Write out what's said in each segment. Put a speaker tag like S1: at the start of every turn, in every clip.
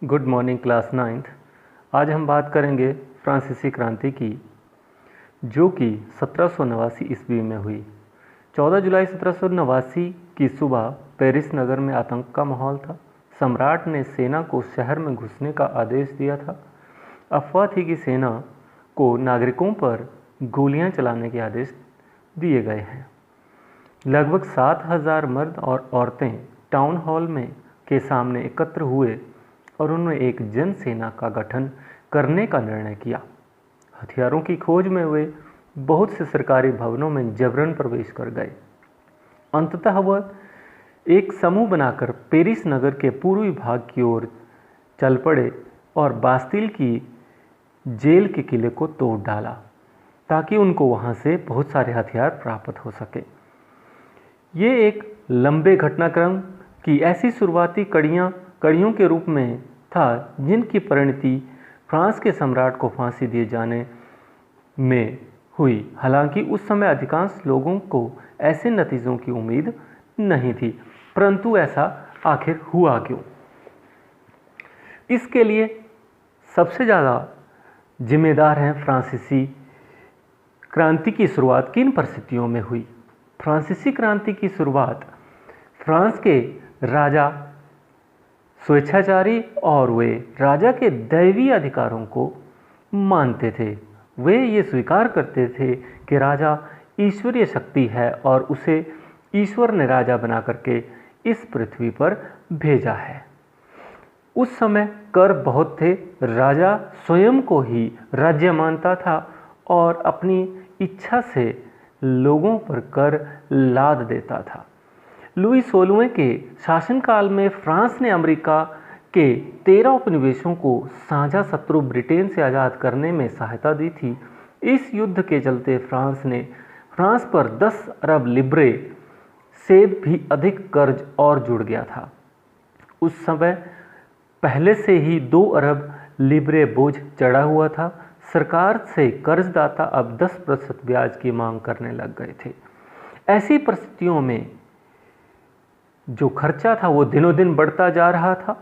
S1: Good morning class 9th। आज हम बात करेंगे फ्रांसीसी क्रांति की, जो कि 1789 ईस्वी में हुई। 14 जुलाई 1789 की सुबह पेरिस नगर में आतंक का माहौल था। सम्राट ने सेना को शहर में घुसने का आदेश दिया था। अफवाह थी कि सेना को नागरिकों पर गोलियां चलाने के आदेश दिए गए हैं। लगभग 7,000 मर्द और औरतें टाउन हॉल में के सामने एकत्र हुए और उन्होंने एक जन सेना का गठन करने का निर्णय किया। हथियारों की खोज में वे बहुत से सरकारी भवनों में जबरन प्रवेश कर गए। अंततः वह एक समूह बनाकर पेरिस नगर के पूर्वी भाग की ओर चल पड़े और बास्तिल की जेल के किले को तोड़ डाला, ताकि उनको वहां से बहुत सारे हथियार प्राप्त हो सके। ये एक लंबे घटनाक्रम की ऐसी शुरुआती कड़ियों के रूप में था, जिनकी परिणति फ्रांस के सम्राट को फांसी दिए जाने में हुई। हालांकि उस समय अधिकांश लोगों को ऐसे नतीजों की उम्मीद नहीं थी, परंतु ऐसा आखिर हुआ क्यों? इसके लिए सबसे ज़्यादा जिम्मेदार हैं फ्रांसीसी क्रांति की शुरुआत किन परिस्थितियों में हुई। फ्रांसीसी क्रांति की शुरुआत फ्रांस के राजा स्वेच्छाचारी और वे राजा के दैवीय अधिकारों को मानते थे। वे ये स्वीकार करते थे कि राजा ईश्वरीय शक्ति है और उसे ईश्वर ने राजा बना करके इस पृथ्वी पर भेजा है। उस समय कर बहुत थे। राजा स्वयं को ही राज्य मानता था और अपनी इच्छा से लोगों पर कर लाद देता था। लुई 16वें के शासनकाल में फ्रांस ने अमेरिका के 13 उपनिवेशों को साझा शत्रु ब्रिटेन से आज़ाद करने में सहायता दी थी। इस युद्ध के चलते फ्रांस पर 10 अरब लिब्रे से भी अधिक कर्ज और जुड़ गया था। उस समय पहले से ही 2 अरब लिब्रे बोझ चढ़ा हुआ था। सरकार से कर्जदाता अब 10% ब्याज की मांग करने लग गए थे। ऐसी परिस्थितियों में जो खर्चा था वो दिनों दिन बढ़ता जा रहा था।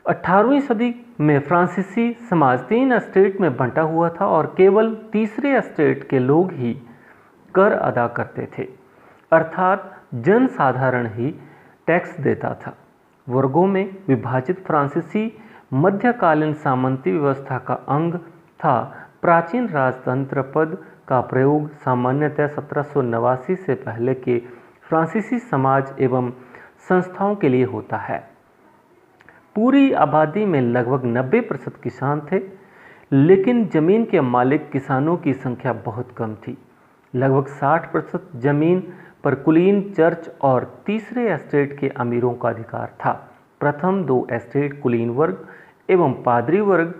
S1: 18वीं सदी में फ्रांसीसी समाज 3 एस्टेट में बंटा हुआ था और केवल तीसरे एस्टेट के लोग ही कर अदा करते थे, अर्थात जनसाधारण ही टैक्स देता था। वर्गों में विभाजित फ्रांसीसी मध्यकालीन सामंती व्यवस्था का अंग था। प्राचीन राजतंत्र पद का प्रयोग सामान्यतः 1789 से पहले के फ्रांसीसी समाज एवं संस्थाओं के लिए होता है। पूरी आबादी में लगभग 90% किसान थे, लेकिन जमीन के मालिक किसानों की संख्या बहुत कम थी। लगभग 60% जमीन पर कुलीन, चर्च और तीसरे एस्टेट के अमीरों का अधिकार था। प्रथम 2 एस्टेट कुलीन वर्ग एवं पादरी वर्ग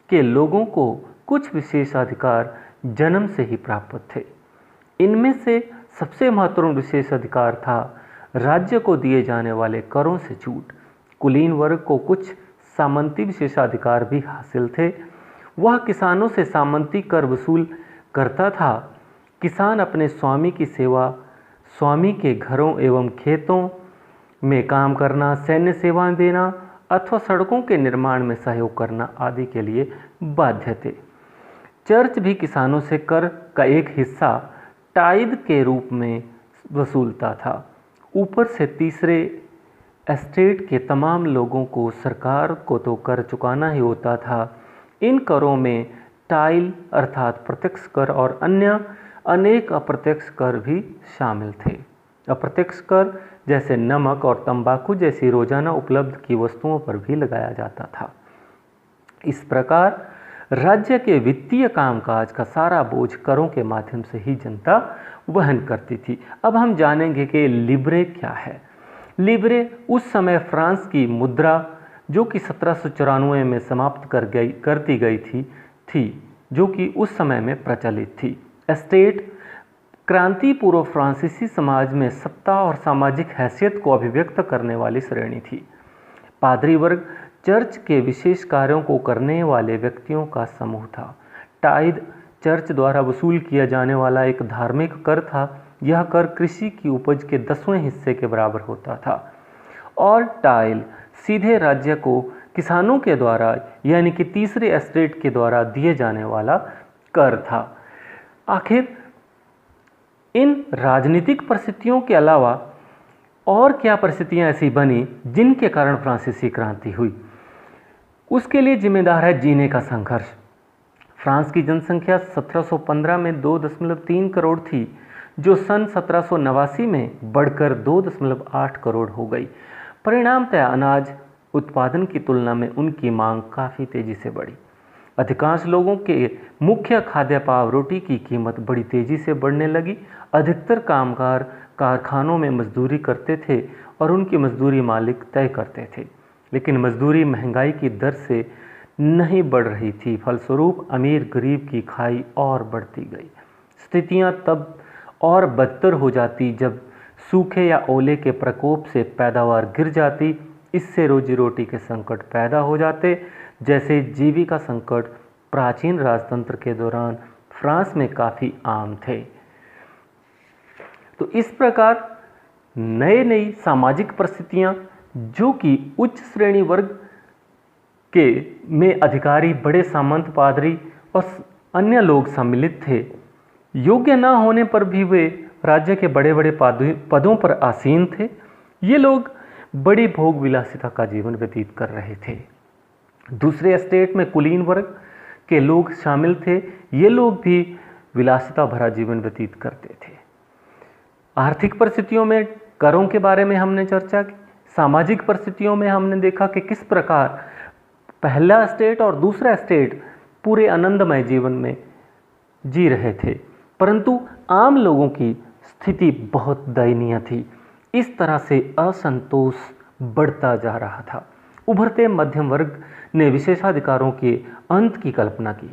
S1: के लोगों को कुछ विशेषाधिकार जन्म से ही प्राप्त थे। इनमें से सबसे महत्वपूर्ण विशेषाधिकार था राज्य को दिए जाने वाले करों से छूट। कुलीन वर्ग को कुछ सामंती विशेषाधिकार भी हासिल थे। वह किसानों से सामंती कर वसूल करता था। किसान अपने स्वामी की सेवा, स्वामी के घरों एवं खेतों में काम करना, सैन्य सेवा देना अथवा सड़कों के निर्माण में सहयोग करना आदि के लिए बाध्य थे। चर्च भी किसानों से कर का एक हिस्सा टाइद के रूप में वसूलता था। ऊपर से तीसरे एस्टेट के तमाम लोगों को सरकार को तो कर चुकाना ही होता था। इन करों में टाइल अर्थात प्रत्यक्ष कर और अन्य अनेक अप्रत्यक्ष कर भी शामिल थे। अप्रत्यक्ष कर जैसे नमक और तंबाकू जैसी रोजाना उपलब्ध की वस्तुओं पर भी लगाया जाता था। इस प्रकार राज्य के वित्तीय कामकाज का सारा बोझ करों के माध्यम से ही जनता वहन करती थी। अब हम जानेंगे कि लिब्रे क्या है। लिब्रे उस समय फ्रांस की मुद्रा, जो कि 1794 में समाप्त कर दी गई थी, जो कि उस समय में प्रचलित थी। एस्टेट क्रांति पूर्व फ्रांसीसी समाज में सत्ता और सामाजिक हैसियत को अभिव्यक्त करने वाली श्रेणी थी। पादरी वर्ग चर्च के विशेष कार्यों को करने वाले व्यक्तियों का समूह था। टाइद चर्च द्वारा वसूल किया जाने वाला एक धार्मिक कर था। यह कर कृषि की उपज के 10वें हिस्से के बराबर होता था और टाइल सीधे राज्य को किसानों के द्वारा यानी कि तीसरे एस्टेट के द्वारा दिए जाने वाला कर था। आखिर इन राजनीतिक परिस्थितियों के अलावा और क्या परिस्थितियां ऐसी बनी जिनके कारण फ्रांसीसी क्रांति हुई? उसके लिए जिम्मेदार है जीने का संघर्ष। फ्रांस की जनसंख्या 1715 में 2.3 करोड़ थी, जो सन 1789 में बढ़कर 2.8 करोड़ हो गई। परिणामतः अनाज उत्पादन की तुलना में उनकी मांग काफ़ी तेज़ी से बढ़ी। अधिकांश लोगों के मुख्य खाद्य पाव रोटी की कीमत बड़ी तेज़ी से बढ़ने लगी। अधिकतर कामगार कारखानों में मजदूरी करते थे और उनकी मजदूरी मालिक तय करते थे, लेकिन मजदूरी महंगाई की दर से नहीं बढ़ रही थी। फलस्वरूप अमीर गरीब की खाई और बढ़ती गई। स्थितियां तब और बदतर हो जाती जब सूखे या ओले के प्रकोप से पैदावार गिर जाती। इससे रोजी रोटी के संकट पैदा हो जाते, जैसे जीविका संकट प्राचीन राजतंत्र के दौरान फ्रांस में काफ़ी आम थे। तो इस प्रकार नई सामाजिक परिस्थितियां, जो कि उच्च श्रेणी वर्ग के में अधिकारी, बड़े सामंत, पादरी और अन्य लोग सम्मिलित थे, योग्य न होने पर भी वे राज्य के बड़े बड़े पदों पर आसीन थे। ये लोग बड़ी भोग विलासिता का जीवन व्यतीत कर रहे थे। दूसरे एस्टेट में कुलीन वर्ग के लोग शामिल थे। ये लोग भी विलासिता भरा जीवन व्यतीत करते थे। आर्थिक परिस्थितियों में करों के बारे में हमने चर्चा की। सामाजिक परिस्थितियों में हमने देखा कि किस प्रकार पहला एस्टेट और दूसरा एस्टेट पूरे आनंदमय जीवन में जी रहे थे, परंतु आम लोगों की स्थिति बहुत दयनीय थी। इस तरह से असंतोष बढ़ता जा रहा था। उभरते मध्यम वर्ग ने विशेषाधिकारों के अंत की कल्पना की।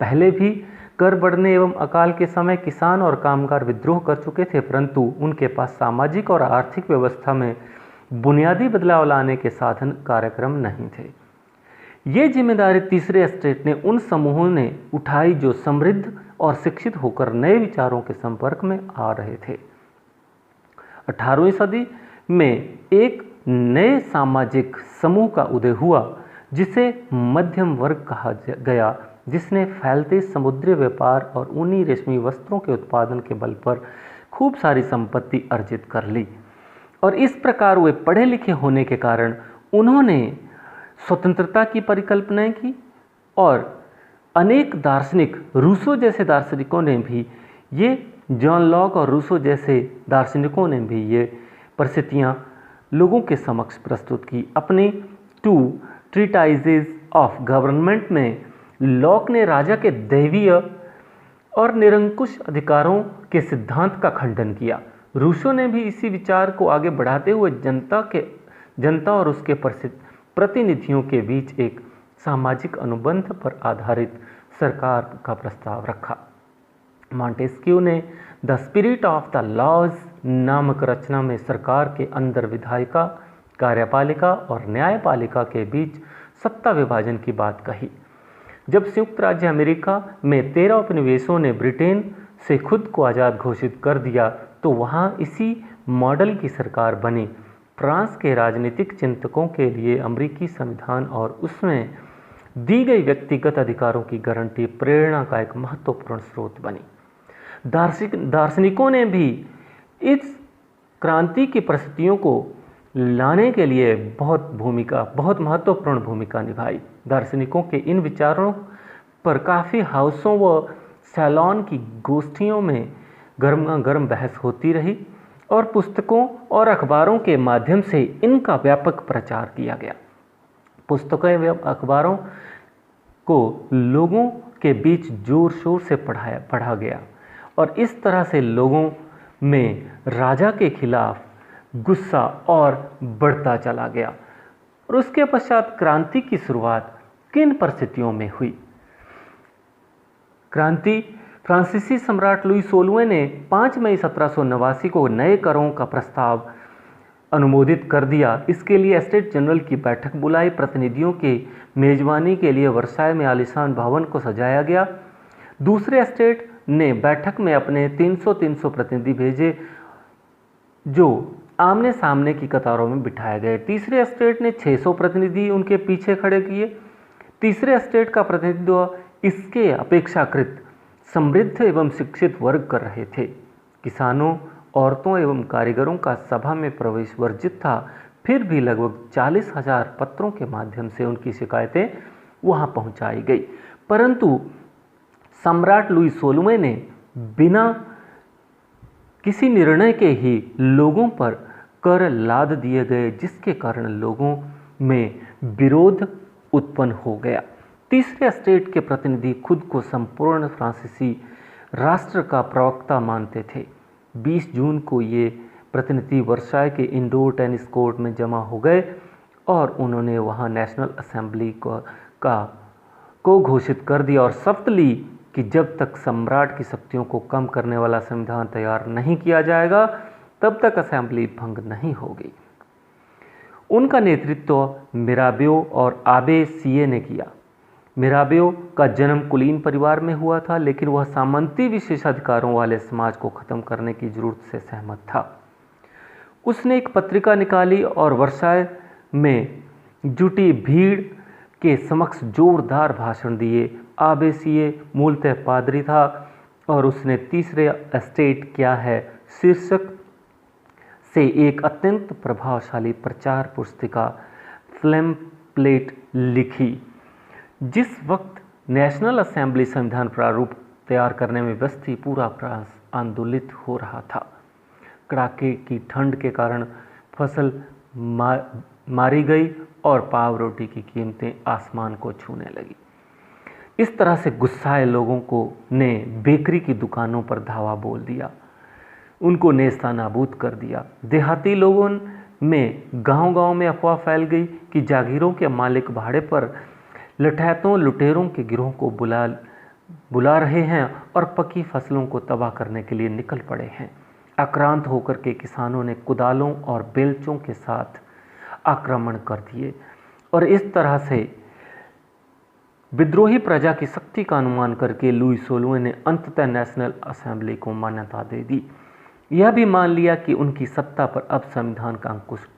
S1: पहले भी कर बढ़ने एवं अकाल के समय किसान और कामगार विद्रोह कर चुके थे, परंतु उनके पास सामाजिक और आर्थिक व्यवस्था में बुनियादी बदलाव लाने के साधन कार्यक्रम नहीं थे। ये जिम्मेदारी तीसरे एस्टेट ने उन समूहों ने उठाई जो समृद्ध और शिक्षित होकर नए विचारों के संपर्क में आ रहे थे। 18वीं सदी में एक नए सामाजिक समूह का उदय हुआ जिसे मध्यम वर्ग कहा गया, जिसने फैलते समुद्री व्यापार और ऊनी रेशमी वस्त्रों के उत्पादन के बल पर खूब सारी संपत्ति अर्जित कर ली। और इस प्रकार वे पढ़े लिखे होने के कारण उन्होंने स्वतंत्रता की परिकल्पनाएं की और अनेक दार्शनिक, रूसो जैसे दार्शनिकों ने भी ये, जॉन लॉक और रूसो जैसे दार्शनिकों ने भी ये परिस्थितियाँ लोगों के समक्ष प्रस्तुत की। अपने 2 ट्रीटाइजेज ऑफ गवर्नमेंट में लॉक ने राजा के दैवीय और निरंकुश अधिकारों के सिद्धांत का खंडन किया। रूसो ने भी इसी विचार को आगे बढ़ाते हुए जनता और उसके प्रतिनिधियों के बीच एक सामाजिक अनुबंध पर आधारित सरकार का प्रस्ताव रखा। मॉन्टेस्क्यू ने the spirit of the laws नामक रचना में सरकार के अंदर विधायिका, कार्यपालिका और न्यायपालिका के बीच सत्ता विभाजन की बात कही। जब संयुक्त राज्य अमेरिका में 13 उपनिवेशों ने ब्रिटेन से खुद को आज़ाद घोषित कर दिया, तो वहाँ इसी मॉडल की सरकार बनी। फ्रांस के राजनीतिक चिंतकों के लिए अमेरिकी संविधान और उसमें दी गई व्यक्तिगत अधिकारों की गारंटी प्रेरणा का एक महत्वपूर्ण स्रोत बनी। दार्शनिकों ने भी इस क्रांति की परिस्थितियों को लाने के लिए बहुत महत्वपूर्ण भूमिका निभाई। दार्शनिकों के इन विचारों पर काफ़ी हाउसों व सैलॉन की गोष्ठियों में गर्म बहस होती रही और पुस्तकों और अखबारों के माध्यम से इनका व्यापक प्रचार किया गया। पुस्तकों व अखबारों को लोगों के बीच जोर शोर से पढ़ा गया और इस तरह से लोगों में राजा के खिलाफ गुस्सा और बढ़ता चला गया। और उसके पश्चात क्रांति की शुरुआत किन परिस्थितियों में हुई? क्रांति फ्रांसीसी सम्राट लुई 16वें ने 5 मई 1789 को नए करों का प्रस्ताव अनुमोदित कर दिया। इसके लिए एस्टेट जनरल की बैठक बुलाई। प्रतिनिधियों के मेजबानी के लिए वर्साय में आलीशान भवन को सजाया गया। दूसरे एस्टेट ने बैठक में अपने 300 प्रतिनिधि भेजे जो आमने सामने की कतारों में बिठाए गए। तीसरे एस्टेट ने 600 प्रतिनिधि उनके पीछे खड़े किए। तीसरे एस्टेट का प्रतिनिधित्व इसके अपेक्षाकृत समृद्ध एवं शिक्षित वर्ग कर रहे थे। किसानों, औरतों एवं कारीगरों का सभा में प्रवेश वर्जित था। फिर भी लगभग 40,000 पत्रों के माध्यम से उनकी शिकायतें वहां पहुंचाई गई, परंतु सम्राट लुई 16वें ने बिना किसी निर्णय के ही लोगों पर कर लाद दिए गए, जिसके कारण लोगों में विरोध उत्पन्न हो गया। तीसरे एस्टेट के प्रतिनिधि खुद को संपूर्ण फ्रांसीसी राष्ट्र का प्रवक्ता मानते थे। 20 जून को ये प्रतिनिधि वर्साय के इंडोर टेनिस कोर्ट में जमा हो गए और उन्होंने वहां नेशनल असेंबली को घोषित कर दिया और शपथ ली कि जब तक सम्राट की शक्तियों को कम करने वाला संविधान तैयार नहीं किया जाएगा तब तक असेंबली भंग नहीं होगी। उनका नेतृत्व मिराबियो और आबे सिए ने किया। मिराबियो का जन्म कुलीन परिवार में हुआ था, लेकिन वह सामंती विशेषाधिकारों वाले समाज को खत्म करने की जरूरत से सहमत था। उसने एक पत्रिका निकाली और वर्साय में जुटी भीड़ के समक्ष जोरदार भाषण दिए। आबे सिए मूलतः पादरी था और उसने तीसरे एस्टेट क्या है शीर्षक से एक अत्यंत प्रभावशाली प्रचार पुस्तिका फ्लेम प्लेट लिखी। जिस वक्त नेशनल असेंबली संविधान प्रारूप तैयार करने में व्यस्त थी, पूरा फ्रांस आंदोलित हो रहा था। कड़ाके की ठंड के कारण फसल मारी गई और पाव रोटी की कीमतें आसमान को छूने लगी। इस तरह से गुस्साए लोगों ने बेकरी की दुकानों पर धावा बोल दिया, उनको नेस्तनाबूद कर दिया। देहाती लोगों में गांव-गांव में अफवाह फैल गई कि जागीरों के मालिक भाड़े पर लठैतों लुटेरों के गिरोह को बुला रहे हैं और पकी फसलों को तबाह करने के लिए निकल पड़े हैं। आक्रांत होकर के किसानों ने कुदालों और बेलचों के साथ आक्रमण कर दिए और इस तरह से विद्रोही प्रजा की शक्ति का अनुमान करके लुई 16वें ने अंततः नेशनल असेंबली को मान्यता दे दी। यह भी मान लिया कि उनकी सत्ता पर अब संविधान का अंकुश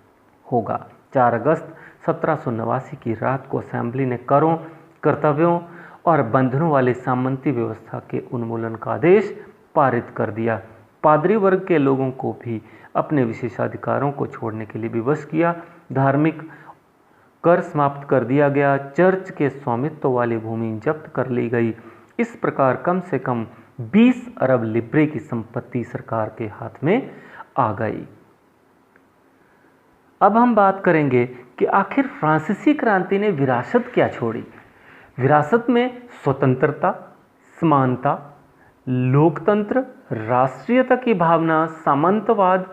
S1: होगा। 4 अगस्त 1789 की रात को असेंबली ने करों, कर्तव्यों और बंधनों वाली सामंती व्यवस्था के उन्मूलन का आदेश पारित कर दिया। पादरी वर्ग के लोगों को भी अपने विशेषाधिकारों को छोड़ने के लिए विवश किया। धार्मिक कर समाप्त कर दिया गया। चर्च के स्वामित्व वाली भूमि जब्त कर ली गई। इस प्रकार कम से कम 20 अरब लिब्रे की संपत्ति सरकार के हाथ में आ गई। अब हम बात करेंगे कि आखिर फ्रांसीसी क्रांति ने विरासत क्या छोड़ी। विरासत में स्वतंत्रता, समानता, लोकतंत्र, राष्ट्रीयता की भावना, सामंतवाद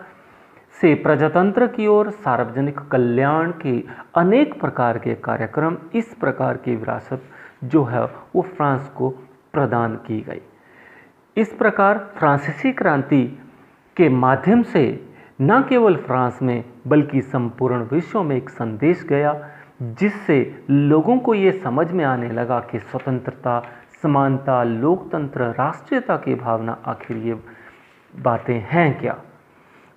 S1: से प्रजातंत्र की ओर सार्वजनिक कल्याण के अनेक प्रकार के कार्यक्रम, इस प्रकार की विरासत जो है वो फ्रांस को प्रदान की गई। इस प्रकार फ्रांसीसी क्रांति के माध्यम से न केवल फ्रांस में बल्कि संपूर्ण विश्व में एक संदेश गया, जिससे लोगों को ये समझ में आने लगा कि स्वतंत्रता, समानता, लोकतंत्र, राष्ट्रीयता की भावना आखिर ये बातें हैं क्या,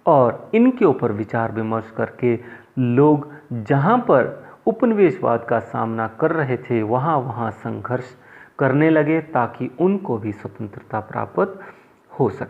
S1: और इनके ऊपर विचार विमर्श करके लोग जहाँ पर उपनिवेशवाद का सामना कर रहे थे वहाँ संघर्ष करने लगे ताकि उनको भी स्वतंत्रता प्राप्त हो सके।